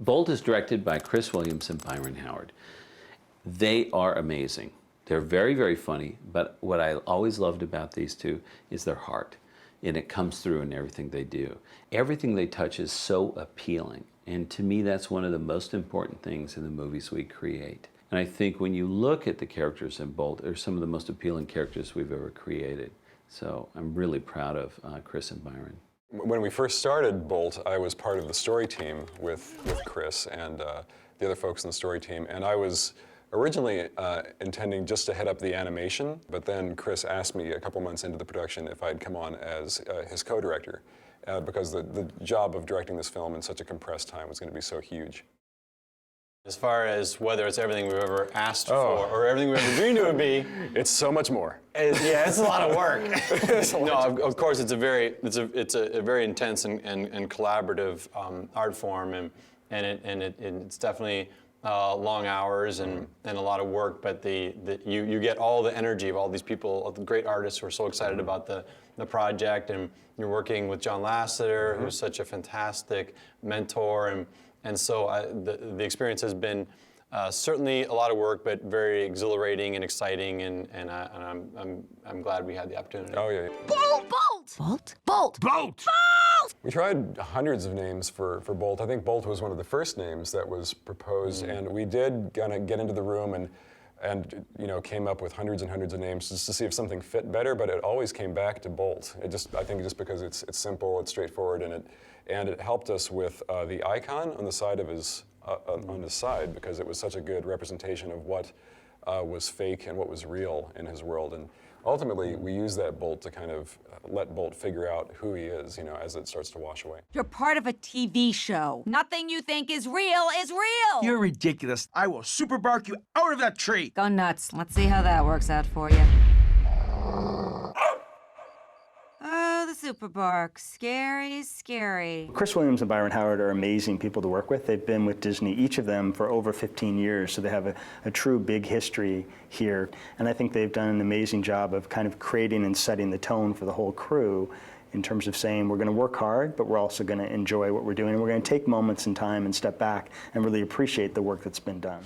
Bolt is directed by Chris Williams and Byron Howard. They are amazing. They're very, very funny, but what I always loved about these two is their heart, and it comes through in everything they do. Everything they touch is so appealing, and to me that's one of the most important things in the movies we create. And I think when you look at the characters in Bolt, they're some of the most appealing characters we've ever created. So I'm really proud of Chris and Byron. When we first started Bolt, I was part of the story team with Chris and the other folks in the story team, and I was originally intending just to head up the animation, but then Chris asked me a couple months into the production if I'd come on as his co-director, because the job of directing this film in such a compressed time was going to be so huge. As far as whether it's everything we've ever asked for or everything we've ever dreamed it would be, it's so much more. Yeah, it's a lot of work. No, of course, it's a very intense and collaborative art form, and it's definitely long hours and a lot of work. But you get all the energy of all these people, all the great artists who are so excited about the project, and you're working with John Lasseter, who's such a fantastic mentor, and so the experience has been certainly a lot of work, but very exhilarating and exciting, and I'm glad we had the opportunity. Oh yeah. Bolt! Bolt! Bolt! Bolt! Bolt! Bolt! We tried hundreds of names for Bolt. I think Bolt was one of the first names that was proposed, and we did kind of get into the room and came up with hundreds and hundreds of names just to see if something fit better, but it always came back to Bolt. I think just because it's simple, it's straightforward, and it helped us with the icon on the side of his side, because it was such a good representation of what was fake and what was real in his world. And ultimately, we use that Bolt to kind of let Bolt figure out who he is, as it starts to wash away. You're part of a TV show. Nothing you think is real is real. You're ridiculous. I will super bark you out of that tree. Go nuts. Let's see how that works out for you. Oh, the super bark. Scary, scary. Chris Williams and Byron Howard are amazing people to work with. They've been with Disney, each of them, for over 15 years, so they have a true big history here. And I think they've done an amazing job of kind of creating and setting the tone for the whole crew in terms of saying we're going to work hard, but we're also going to enjoy what we're doing. And we're going to take moments in time and step back and really appreciate the work that's been done.